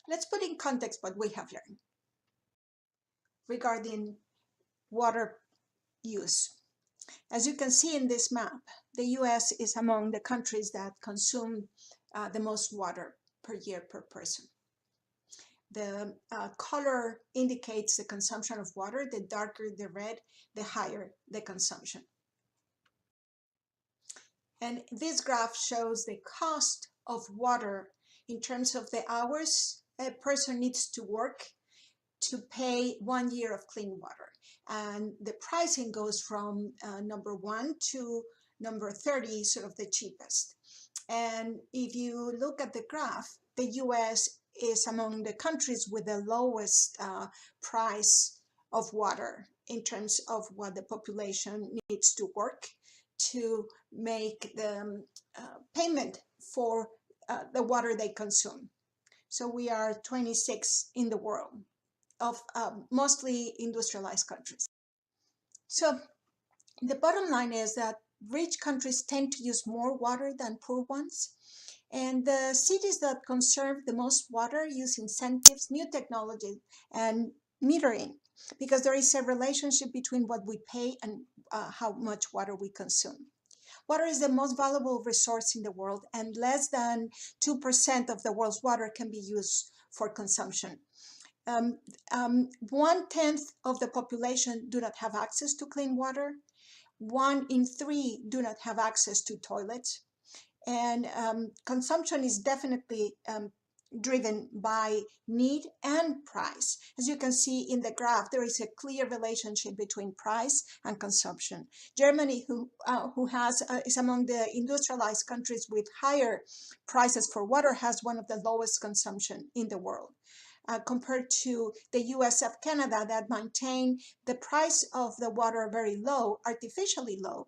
Let's put in context what we have learned regarding water use. As you can see in this map, the US is among the countries that consume the most water per year per person. The color indicates the consumption of water. The darker the red, the higher the consumption. And this graph shows the cost of water in terms of the hours a person needs to work to pay 1 year of clean water. And the pricing goes from number 1 to number 30, sort of the cheapest. And if you look at the graph, the US is among the countries with the lowest price of water in terms of what the population needs to work to make the payment for the water they consume. So we are 26 in the world of mostly industrialized countries. So the bottom line is that rich countries tend to use more water than poor ones. And the cities that conserve the most water use incentives, new technology, and metering, because there is a relationship between what we pay and how much water we consume. Water is the most valuable resource in the world, and less than 2% of the world's water can be used for consumption. 1/10 of the population do not have access to clean water. 1 in 3 do not have access to toilets. And consumption is definitely driven by need and price. As you can see in the graph, there is a clear relationship between price and consumption. Germany, who is among the industrialized countries with higher prices for water, has one of the lowest consumption in the world. Compared to the US and Canada that maintain the price of the water very low, artificially low,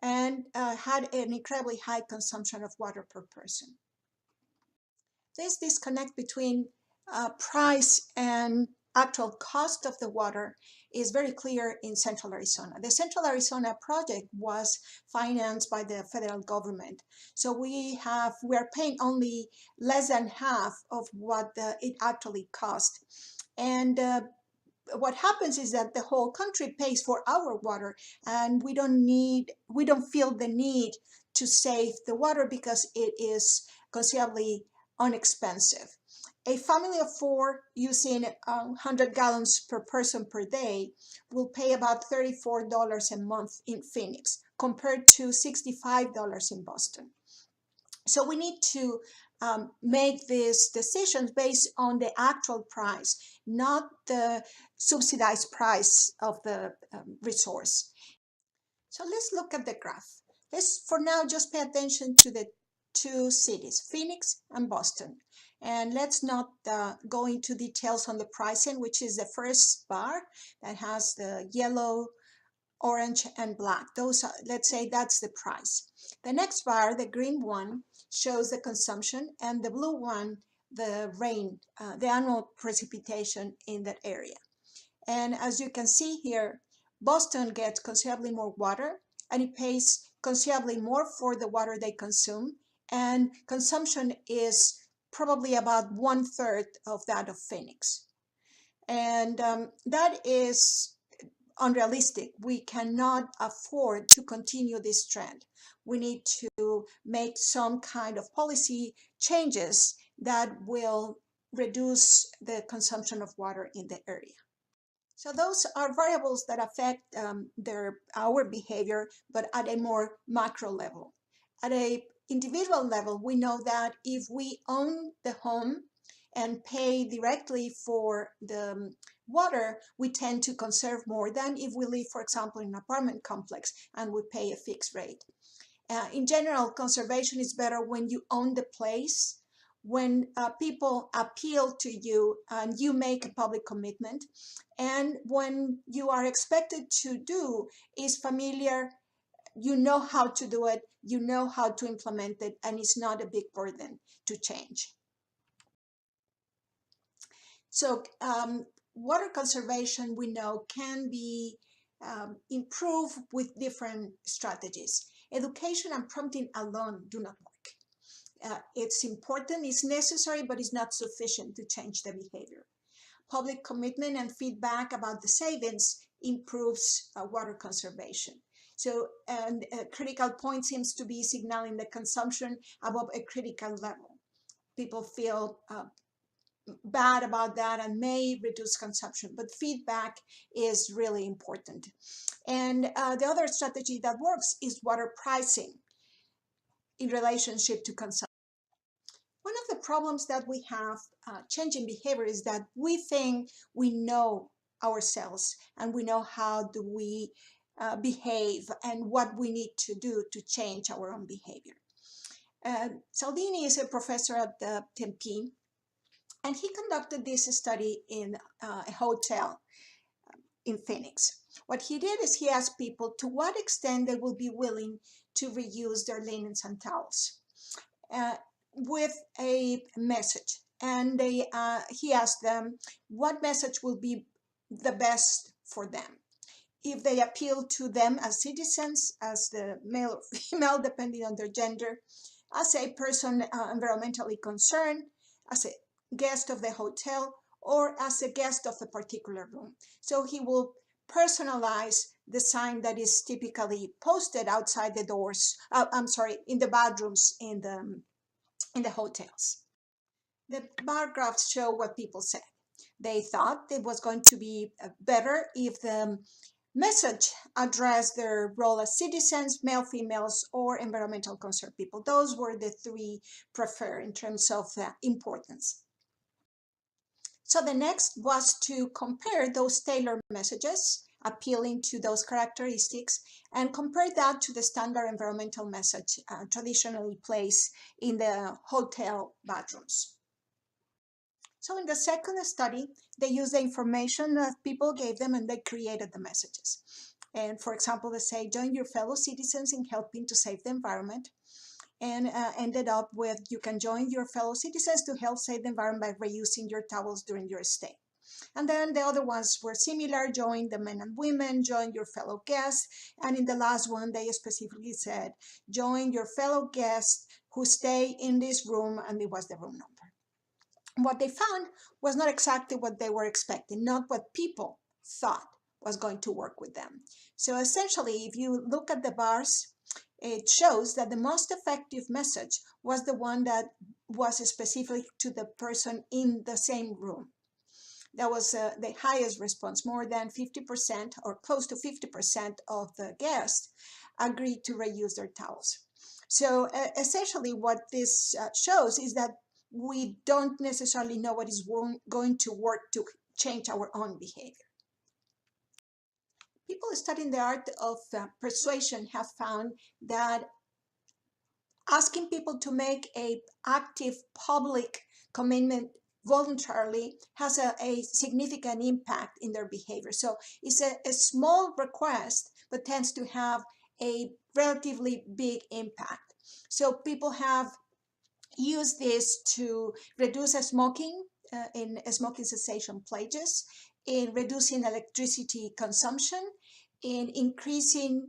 and had an incredibly high consumption of water per person. This disconnect between price and actual cost of the water is very clear in Central Arizona. The Central Arizona project was financed by the federal government. So we are paying only less than half of what it actually cost. And what happens is that the whole country pays for our water, and we don't feel the need to save the water because it is considerably inexpensive. A family of 4 using 100 gallons per person per day will pay about $34 a month in Phoenix compared to $65 in Boston. So we need to make these decisions based on the actual price, not the subsidized price of the resource. So let's look at the graph. Let's, for now, just pay attention to the 2 cities, Phoenix and Boston. And let's not go into details on the pricing, which is the first bar that has the yellow, orange, and black. Those are, let's say that's the price. The next bar, the green one, shows the consumption, and the blue one, the rain, the annual precipitation in that area. And as you can see here, Boston gets considerably more water, and it pays considerably more for the water they consume, and consumption is probably about 1/3 of that of Phoenix. And that is unrealistic. We cannot afford to continue this trend. We need to make some kind of policy changes that will reduce the consumption of water in the area. So those are variables that affect our behavior, but at a more macro level. At a individual level, we know that if we own the home and pay directly for the water, we tend to conserve more than if we live, for example, in an apartment complex and we pay a fixed rate. In general, conservation is better when you own the place, when people appeal to you and you make a public commitment, and when you are expected to do is familiar, you know how to do it, you know how to implement it, and it's not a big burden to change. So water conservation, we know, can be improved with different strategies. Education and prompting alone do not work. It's important, it's necessary, but it's not sufficient to change the behavior. Public commitment and feedback about the savings improves water conservation. So, and a critical point seems to be signaling the consumption above a critical level. People feel bad about that and may reduce consumption, but feedback is really important. And the other strategy that works is water pricing in relationship to consumption. One of the problems that we have changing behavior is that we think we know ourselves and we know how do we behave and what we need to do to change our own behavior. Saldini is a professor at the Tempe, and he conducted this study in a hotel in Phoenix. What he did is he asked people to what extent they will be willing to reuse their linens and towels with a message. And he asked them what message will be the best for them. If they appeal to them as citizens, as the male or female, depending on their gender, as a person environmentally concerned, as a guest of the hotel, or as a guest of a particular room. So he will personalize the sign that is typically posted outside the doors, in the bathrooms in the hotels. The bar graphs show what people said. They thought it was going to be better if the message addressed their role as citizens, male, females, or environmental concerned people. Those were the three preferred in terms of importance. So the next was to compare those tailored messages appealing to those characteristics and compare that to the standard environmental message traditionally placed in the hotel bathrooms. So in the second study, they used the information that people gave them and they created the messages. And for example, they say, join your fellow citizens in helping to save the environment. And ended up with, you can join your fellow citizens to help save the environment by reusing your towels during your stay. And then the other ones were similar, join the men and women, join your fellow guests. And in the last one, they specifically said, join your fellow guests who stay in this room, and it was the room number. What they found was not exactly what they were expecting, not what people thought was going to work with them. So essentially, if you look at the bars, it shows that the most effective message was the one that was specific to the person in the same room. That was the highest response. More than 50% or close to 50% of the guests agreed to reuse their towels. So essentially what this shows is that we don't necessarily know what is going to work to change our own behavior. People studying the art of persuasion have found that asking people to make an active public commitment voluntarily has a significant impact in their behavior. So it's a small request, but tends to have a relatively big impact. So people have used this to reduce smoking in smoking cessation pledges, in reducing electricity consumption, in increasing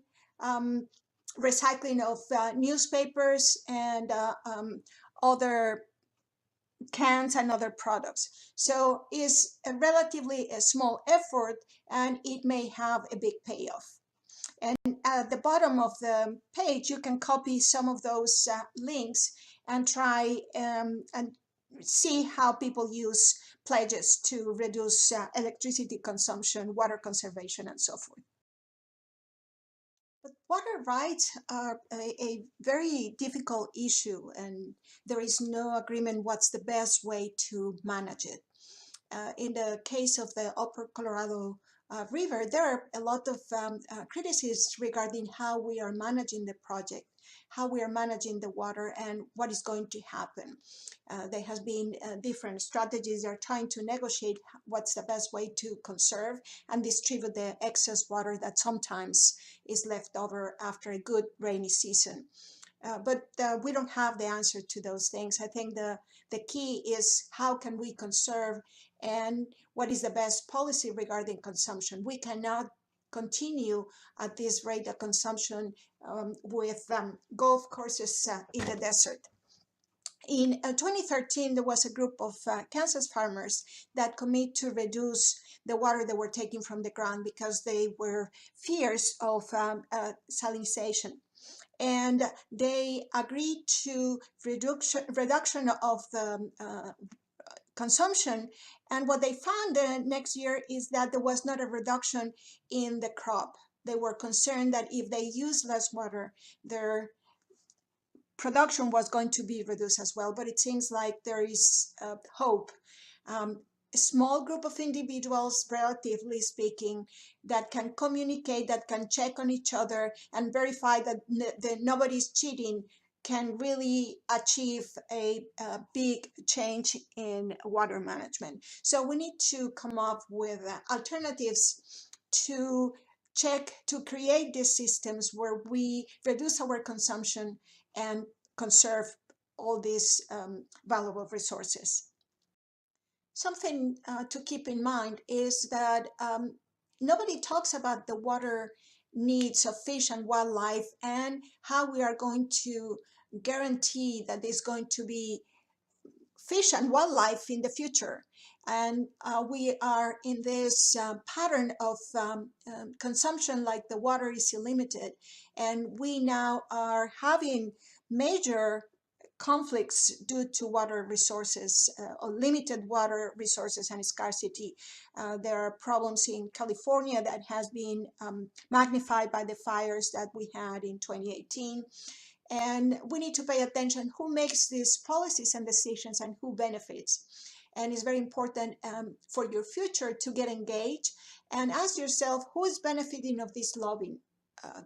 recycling of newspapers and other cans and other products. So it's a relatively small effort, and it may have a big payoff. And at the bottom of the page, you can copy some of those links and try and see how people use pledges to reduce electricity consumption, water conservation, and so forth. But water rights are a very difficult issue, and there is no agreement what's the best way to manage it. In the case of the Upper Colorado River, there are a lot of criticisms regarding how we are managing the project, how we are managing the water, and what is going to happen. There has been different strategies. They're trying to negotiate what's the best way to conserve and distribute the excess water that sometimes is left over after a good rainy season. But we don't have the answer to those things. I think the key is how can we conserve and what is the best policy regarding consumption. We cannot continue at this rate of consumption with golf courses in the desert. In 2013, there was a group of Kansas farmers that commit to reduce the water they were taking from the ground because they were fears of salinization. And they agreed to reduction of the consumption. And what they found the next year is that there was not a reduction in the crop. They were concerned that if they use less water, their production was going to be reduced as well. But it seems like there is hope. A small group of individuals, relatively speaking, that can communicate, that can check on each other and verify that nobody's cheating, can really achieve a big change in water management. So we need to come up with alternatives to to create these systems where we reduce our consumption and conserve all these valuable resources. Something to keep in mind is that nobody talks about the water needs of fish and wildlife and how we are going to guarantee that there's going to be fish and wildlife in the future. And we are in this pattern of consumption, like the water is illimited. And we now are having major conflicts due to water resources or limited water resources and scarcity. There are problems in California that has been magnified by the fires that we had in 2018. And we need to pay attention who makes these policies and decisions and who benefits. And it's very important for your future to get engaged and ask yourself who is benefiting of these lobbying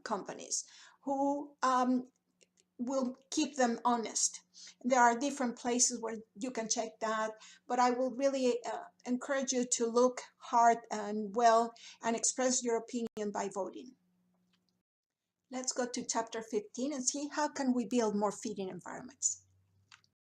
companies, who will keep them honest. There are different places where you can check that, but I will really encourage you to look hard and well and express your opinion by voting. Let's go to chapter 15 and see how can we build more feeding environments.